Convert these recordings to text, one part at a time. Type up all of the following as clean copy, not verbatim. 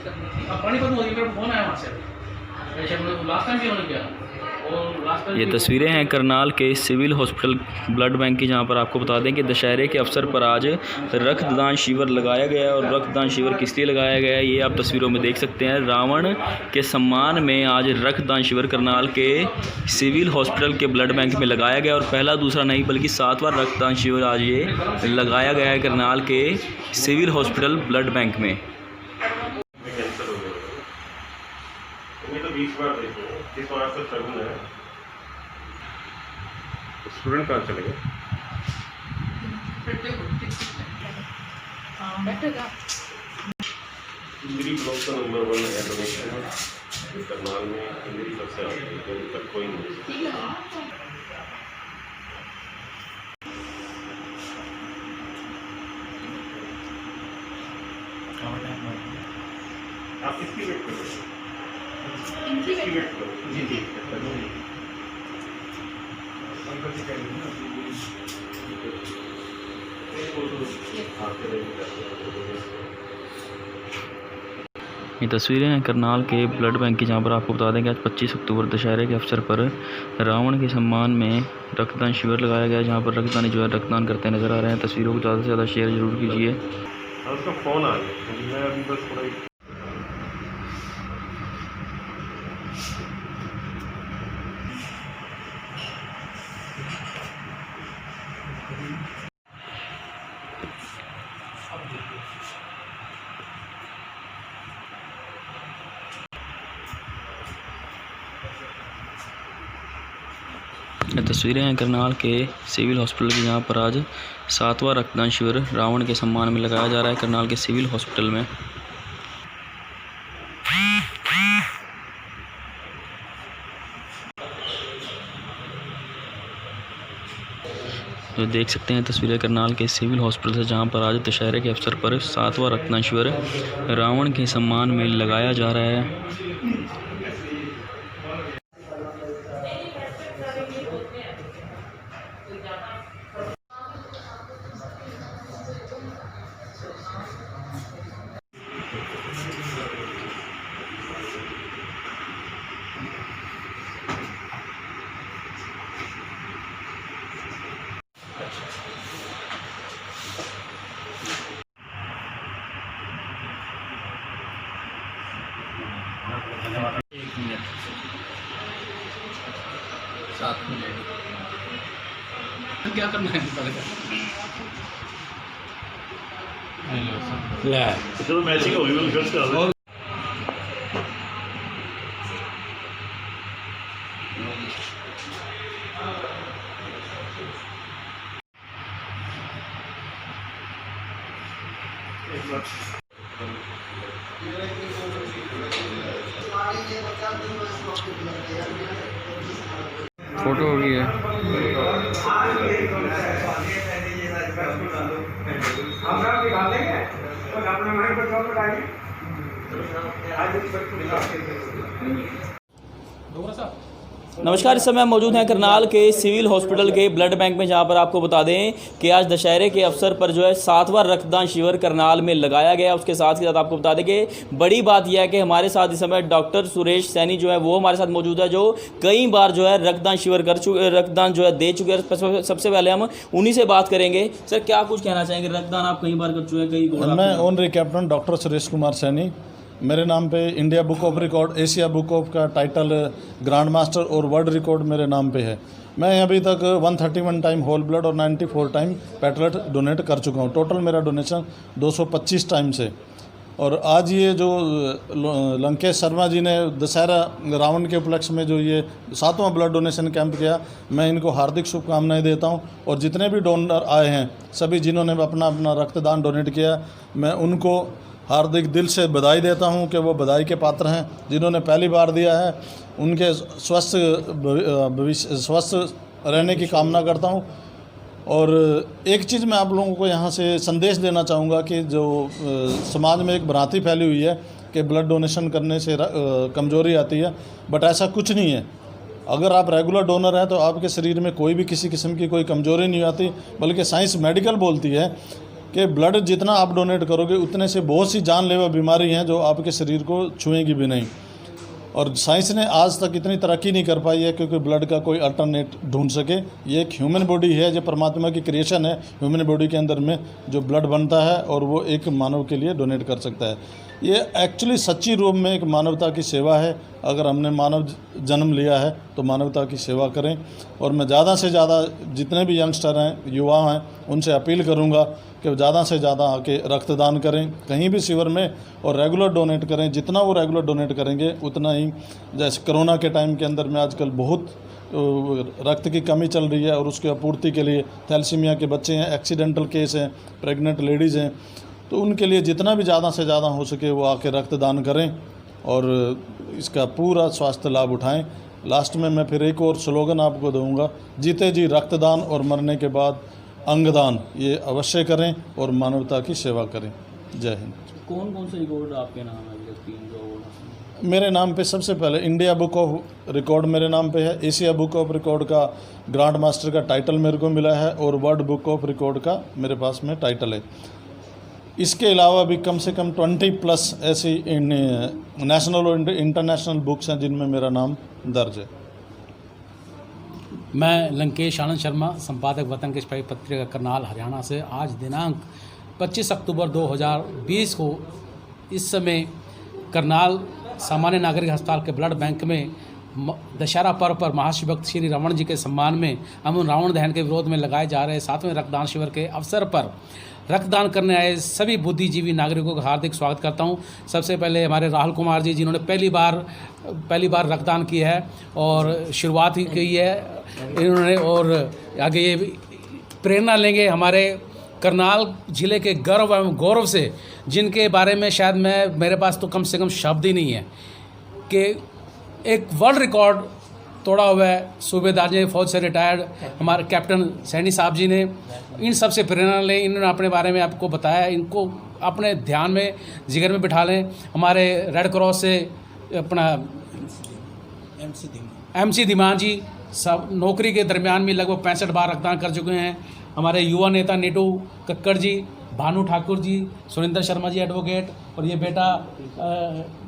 करनी थी। अब पानीपत मोदी का फ़ोन आया वहाँ से, पेशेंट लास्ट टाइम भी उन्होंने किया और लास्ट टाइम ये तस्वीरें हैं करनाल के सिविल हॉस्पिटल ब्लड बैंक की, जहां पर आपको बता दें कि दशहरे के अवसर पर आज रक्तदान शिविर लगाया गया है। और रक्तदान शिविर किस लिए लगाया गया है ये आप तस्वीरों में देख सकते हैं। रावण के सम्मान में आज रक्तदान शिविर करनाल के सिविल हॉस्पिटल के ब्लड बैंक में लगाया गया और पहला दूसरा नहीं बल्कि 7वां रक्तदान शिविर आज ये लगाया गया है करनाल के सिविल हॉस्पिटल ब्लड बैंक में। कैंसर हो गया ये तो 20 बार देखो, इस बार तो शगुन है। स्टूडेंट कहाँ चले गए? इंजरी ब्लॉक का नंबर 1 है डोनेशन करनाल में। इंजरी सबसे आगे है, अभी तक कोई नहीं। आप किसकी वेट कर रहे हो? किसकी वेट करो? जी जी ये तस्वीरें हैं करनाल के ब्लड बैंक की, जहां पर आपको बता दें कि आज 25 अक्टूबर दशहरे के अवसर पर रावण के सम्मान में रक्तदान शिविर लगाया गया है, जहां पर रक्तदानी जो है रक्तदान करते नजर आ रहे हैं। तस्वीरों को ज़्यादा से ज़्यादा शेयर जरूर कीजिए। उसका फ़ोन आ गया, मैं अभी बस थोड़ा ये तस्वीरें हैं करनाल के सिविल हॉस्पिटल की, जहां पर आज 7वां रक्तदान शिविर रावण के सम्मान में लगाया जा रहा है करनाल के सिविल हॉस्पिटल में। जो देख सकते हैं तस्वीरें करनाल के सिविल हॉस्पिटल से, जहां पर आज दशहरे के अवसर पर 7वां रक्तदान शिविर रावण के सम्मान में लगाया जा रहा है। एक मिनट 7 मिनट क्या करना है चलो मैचिंग होगी मैं फिर से फोटो हो गई है। नमस्कार, इस समय हम मौजूद हैं करनाल के सिविल हॉस्पिटल के ब्लड बैंक में, जहां पर आपको बता दें कि आज दशहरे के अवसर पर जो है 7वां रक्तदान शिविर करनाल में लगाया गया। उसके साथ ही साथ आपको बता दें कि बड़ी बात यह है कि हमारे साथ इस समय डॉक्टर सुरेश सैनी जो है वो हमारे साथ मौजूद है, जो कई बार जो है रक्तदान शिविर रक्तदान जो है दे चुके हैं। सबसे पहले हम उन्हीं से बात करेंगे। सर, क्या कुछ कहना चाहेंगे? रक्तदान आप कई बार कर चुके हैं। मैं honorary captain doctor Suresh Kumar Saini, मेरे नाम पे India book of record, Asia book of का टाइटल ग्रैंड मास्टर और वर्ल्ड रिकॉर्ड मेरे नाम पे है। मैं अभी तक 131 टाइम होल ब्लड और 94 टाइम पेटलेट डोनेट कर चुका हूँ। टोटल मेरा डोनेशन 225 टाइम से। और आज ये जो लंकेश शर्मा जी ने दशहरा रावण के उपलक्ष्य में जो ये 7वां ब्लड डोनेशन कैंप किया, मैं इनको हार्दिक शुभकामनाएं देता हूं। और जितने भी डोनर आए हैं, सभी जिन्होंने अपना अपना रक्तदान डोनेट किया, मैं उनको हार्दिक दिल से बधाई देता हूं कि वो बधाई के पात्र हैं। जिन्होंने पहली बार दिया है, उनके स्वस्थ रहने की कामना करता हूं। और एक चीज़ मैं आप लोगों को यहाँ से संदेश देना चाहूँगा कि जो समाज में एक भ्रांति फैली हुई है कि ब्लड डोनेशन करने से कमज़ोरी आती है, बट ऐसा कुछ नहीं है। अगर आप रेगुलर डोनर हैं तो आपके शरीर में कोई भी किसी किस्म की कोई कमज़ोरी नहीं आती, बल्कि साइंस मेडिकल बोलती है कि ब्लड जितना आप डोनेट करोगे उतने से बहुत सी जानलेवा बीमारी हैं जो आपके शरीर को छुएंगी भी नहीं। और साइंस ने आज तक इतनी तरक्की नहीं कर पाई है क्योंकि ब्लड का कोई अल्टरनेट ढूंढ सके। ये एक ह्यूमन बॉडी है, जो परमात्मा की क्रिएशन है, ह्यूमन बॉडी के अंदर में जो ब्लड बनता है और वो एक मानव के लिए डोनेट कर सकता है। ये एक्चुअली सच्ची रूप में एक मानवता की सेवा है। अगर हमने मानव जन्म लिया है तो मानवता की सेवा करें। और मैं ज़्यादा से ज़्यादा जितने भी यंगस्टर हैं, युवा हैं, उनसे अपील करूंगा कि ज़्यादा से ज़्यादा आके रक्तदान करें कहीं भी शिविर में, और रेगुलर डोनेट करें। जितना वो रेगुलर डोनेट करेंगे उतना ही, जैसे कोरोना के टाइम के अंदर में आजकल बहुत रक्त की कमी चल रही है और उसकी आपूर्ति के लिए थैलेसीमिया के बच्चे हैं, एक्सीडेंटल केस हैं, प्रेग्नेंट लेडीज़ हैं, तो उनके लिए जितना भी ज़्यादा से ज़्यादा हो सके वो आके रक्तदान करें और इसका पूरा स्वास्थ्य लाभ उठाएं। लास्ट में मैं फिर एक और स्लोगन आपको दूंगा, जीते जी रक्तदान और मरने के बाद अंगदान, ये अवश्य करें और मानवता की सेवा करें। जय हिंद। कौन कौन से रिकॉर्ड आपके नाम है? मेरे नाम पे सबसे पहले इंडिया बुक ऑफ रिकॉर्ड मेरे नाम पे है, एशिया बुक ऑफ रिकॉर्ड का ग्रांड मास्टर का टाइटल मेरे को मिला है और वर्ल्ड बुक ऑफ रिकॉर्ड का मेरे पास में टाइटल है। इसके अलावा भी कम से कम 20+ ऐसी नेशनल और इंटरनेशनल बुक्स हैं जिनमें मेरा नाम दर्ज है। मैं लंकेश आनंद शर्मा, संपादक वतन के सिपाही पत्रिका करनाल हरियाणा से। आज दिनांक 25 अक्टूबर 2020 को इस समय करनाल सामान्य नागरिक अस्पताल के ब्लड बैंक में दशहरा पर्व पर महाशिवभक्त श्री रावण जी के सम्मान में एवं रावण दहन के विरोध में लगाए जा रहे 7वें रक्तदान शिविर के अवसर पर रक्तदान करने आए सभी बुद्धिजीवी नागरिकों का हार्दिक स्वागत करता हूं। सबसे पहले हमारे राहुल कुमार जी, जिन्होंने पहली बार रक्तदान किया है और शुरुआत ही की है इन्होंने, और आगे ये प्रेरणा लेंगे हमारे करनाल जिले के गर्व एवं गौरव से, जिनके बारे में शायद मेरे पास तो कम से कम शब्द ही नहीं है कि एक वर्ल्ड रिकॉर्ड तोड़ा हुआ है सूबेदार जी फौज से रिटायर्ड हमारे कैप्टन सैनी साहब जी ने। इन सब से प्रेरणा लें, इन्होंने अपने बारे में आपको बताया, इनको अपने ध्यान में जिगर में बिठा लें। हमारे रेड क्रॉस से अपना MC धीमान जी सब नौकरी के दरमियान भी लगभग 65 बार रक्तदान कर चुके हैं। हमारे युवा नेता नीटू कक्कड़ जी, भानु ठाकुर जी, सुरेंद्र शर्मा जी एडवोकेट, और ये बेटा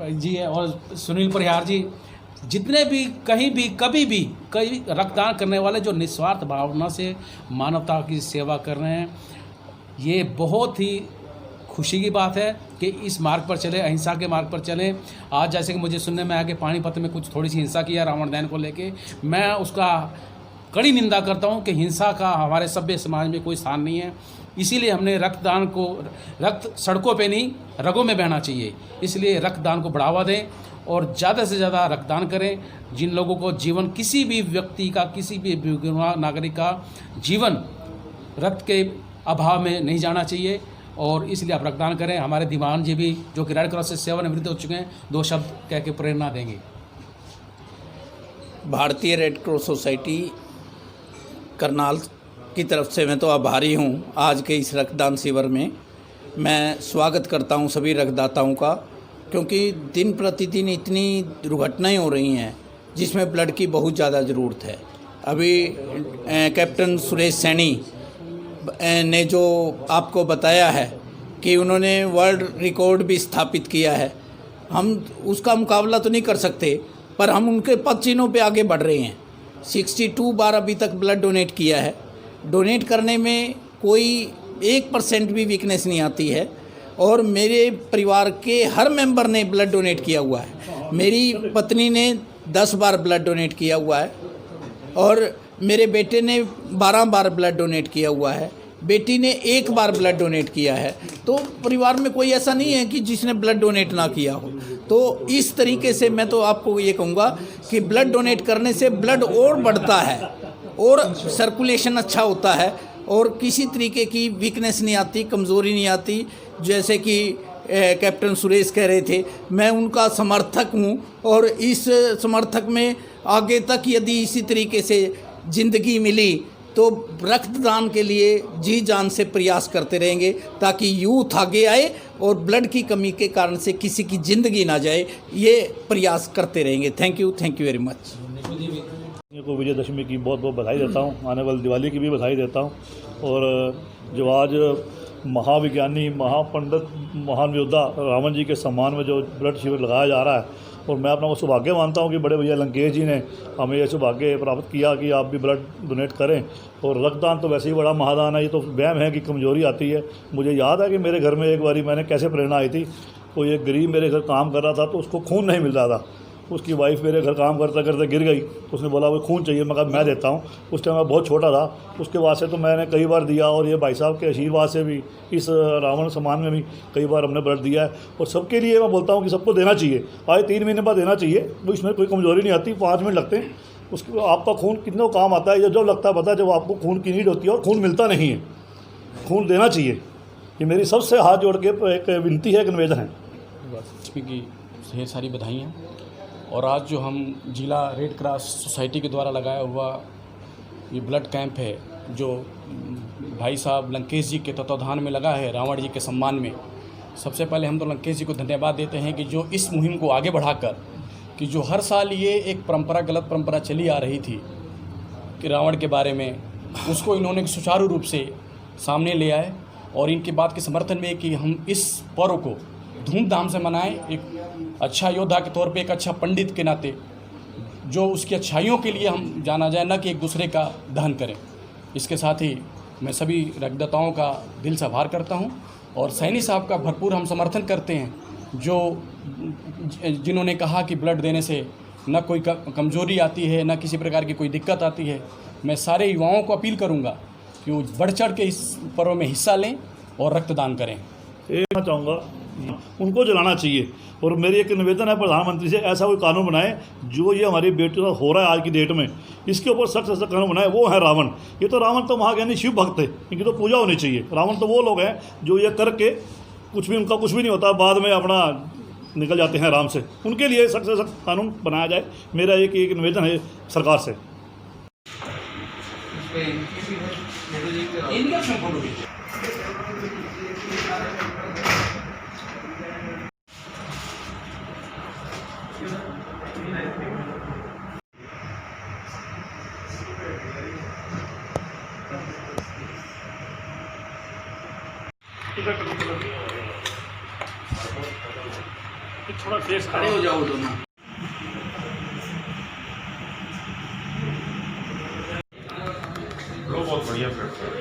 जी है, और सुनील परिहार जी, जितने भी कहीं भी कभी भी कई रक्तदान करने वाले जो निस्वार्थ भावना से मानवता की सेवा कर रहे हैं, ये बहुत ही खुशी की बात है कि इस मार्ग पर चले, अहिंसा के मार्ग पर चलें। आज जैसे कि मुझे सुनने में आया कि पानीपत में कुछ थोड़ी सी हिंसा किया रावण दहन को लेके, मैं उसका कड़ी निंदा करता हूं कि हिंसा का हमारे सभ्य समाज में कोई स्थान नहीं है। इसीलिए हमने रक्तदान को, रक्त सड़कों पे नहीं रगों में बहना चाहिए, इसलिए रक्तदान को बढ़ावा दें और ज़्यादा से ज़्यादा रक्तदान करें। जिन लोगों को जीवन, किसी भी व्यक्ति का, किसी भी नागरिक का जीवन रक्त के अभाव में नहीं जाना चाहिए, और इसलिए आप रक्तदान करें। हमारे दीवान जी भी, जो कि रेड क्रॉस से सेवानिवृत्त हो चुके हैं, 2 शब्द कह के प्रेरणा देंगे। भारतीय रेड क्रॉस सोसाइटी करनाल की तरफ से मैं तो आभारी हूं। आज के इस रक्तदान शिविर में मैं स्वागत करता हूं सभी रक्तदाताओं का, क्योंकि दिन प्रतिदिन इतनी दुर्घटनाएं हो रही हैं जिसमें ब्लड की बहुत ज़्यादा ज़रूरत है। अभी कैप्टन सुरेश सैनी ने जो आपको बताया है कि उन्होंने वर्ल्ड रिकॉर्ड भी स्थापित किया है, हम उसका मुकाबला तो नहीं कर सकते, पर हम उनके पद चिन्हों पे आगे बढ़ रहे हैं। 62 बार अभी तक ब्लड डोनेट किया है। डोनेट करने में कोई 1% भी वीकनेस नहीं आती है, और मेरे परिवार के हर मेंबर ने ब्लड डोनेट किया हुआ है। मेरी पत्नी ने 10 बार ब्लड डोनेट किया हुआ है, और मेरे बेटे ने 12 बार ब्लड डोनेट किया हुआ है, बेटी ने 1 बार ब्लड डोनेट किया है। तो परिवार में कोई ऐसा नहीं है कि जिसने ब्लड डोनेट ना किया हो। तो इस तरीके से मैं तो आपको ये कहूँगा कि ब्लड डोनेट करने से ब्लड और बढ़ता है और सर्कुलेशन अच्छा होता है, और किसी तरीके की वीकनेस नहीं आती, कमज़ोरी नहीं आती। जैसे कि कैप्टन सुरेश कह रहे थे, मैं उनका समर्थक हूँ, और इस समर्थक में आगे तक यदि इसी तरीके से ज़िंदगी मिली तो रक्तदान के लिए जी जान से प्रयास करते रहेंगे, ताकि यूथ आगे आए और ब्लड की कमी के कारण से किसी की ज़िंदगी ना जाए, ये प्रयास करते रहेंगे। Thank you very much. को विजयदशमी की बहुत बहुत बधाई देता हूँ, आने वाली दिवाली की भी बधाई देता हूँ। और जो आज महाविज्ञानी, महापंडित, महान योद्धा रावण जी के सम्मान में जो ब्लड शिविर लगाया जा रहा है, और मैं अपना वो सौभाग्य मानता हूँ कि बड़े भैया लंकेश जी ने हमें ये सौभाग्य प्राप्त किया कि आप भी ब्लड डोनेट करें। और रक्तदान तो वैसे ही बड़ा महादान है, ये तो वहम है कि कमज़ोरी आती है। मुझे याद है कि मेरे घर में एक बारी मैंने कैसे प्रेरणा आई थी, कोई एक गरीब मेरे घर काम कर रहा था तो उसको खून नहीं मिल रहा था। उसकी वाइफ मेरे घर काम करते करते गिर गई, तो उसने बोला वो खून चाहिए, मैं कहा मैं देता हूँ। उस टाइम मैं बहुत छोटा था, उसके बाद से तो मैंने कई बार दिया, और ये भाई साहब के आशीर्वाद से भी इस रावण सम्मान में भी कई बार हमने ब्लड दिया है। और सबके लिए मैं बोलता हूँ कि सबको देना चाहिए, आज 3 महीने बाद देना चाहिए, वो इसमें कोई कमज़ोरी नहीं आती। 5 मिनट लगते हैं, उसके आपका खून कितना काम आता है, ये जब लगता है पता है जब आपको खून की नीड होती है और खून मिलता नहीं है। खून देना चाहिए, ये मेरी सबसे हाथ जोड़ के एक विनती है, एक निवेदन है। लक्ष्मी की ढेर सारी बधाइयाँ। और आज जो हम जिला रेड क्रॉस सोसाइटी के द्वारा लगाया हुआ ये ब्लड कैंप है, जो भाई साहब लंकेश जी के तत्वाधान में लगा है रावण जी के सम्मान में, सबसे पहले हम तो लंकेश जी को धन्यवाद देते हैं कि जो इस मुहिम को आगे बढ़ाकर, कि जो हर साल ये एक परंपरा, गलत परंपरा चली आ रही थी कि रावण के बारे में, उसको इन्होंने सुचारू रूप से सामने ले आए। और इनकी बात के समर्थन में कि हम इस पर्व को धूमधाम से मनाएं, एक अच्छा योद्धा के तौर पे, एक अच्छा पंडित के नाते, जो उसकी अच्छाइयों के लिए हम जाना जाए, न कि एक दूसरे का दहन करें। इसके साथ ही मैं सभी रक्तदाताओं का दिल से आभार करता हूं, और सैनी साहब का भरपूर हम समर्थन करते हैं, जो जिन्होंने कहा कि ब्लड देने से न कोई कमज़ोरी आती है, न किसी प्रकार की कोई दिक्कत आती है। मैं सारे युवाओं को अपील करूँगा कि वो बढ़ चढ़ के इस पर्व में हिस्सा लें और रक्तदान करें। कहना चाहूँगा उनको जलाना चाहिए। और मेरी एक निवेदन है प्रधानमंत्री से, ऐसा कोई कानून बनाए जो ये हमारी बेटियों का हो रहा है आज की डेट में, इसके ऊपर सख्त से सख्त कानून बनाए। वो है रावण, ये तो रावण तो महाज्ञानी शिव भक्त है, इनकी तो पूजा होनी चाहिए। रावण तो वो लोग हैं जो ये करके कुछ भी, उनका कुछ भी नहीं होता, बाद में अपना निकल जाते हैं आराम से। उनके लिए सख्त से सख्त कानून बनाया जाए, मेरा एक निवेदन है सरकार से। थोड़ा फेस खड़े हो जाओ दोनों। बहुत बढ़िया प्लेटफॉर्म।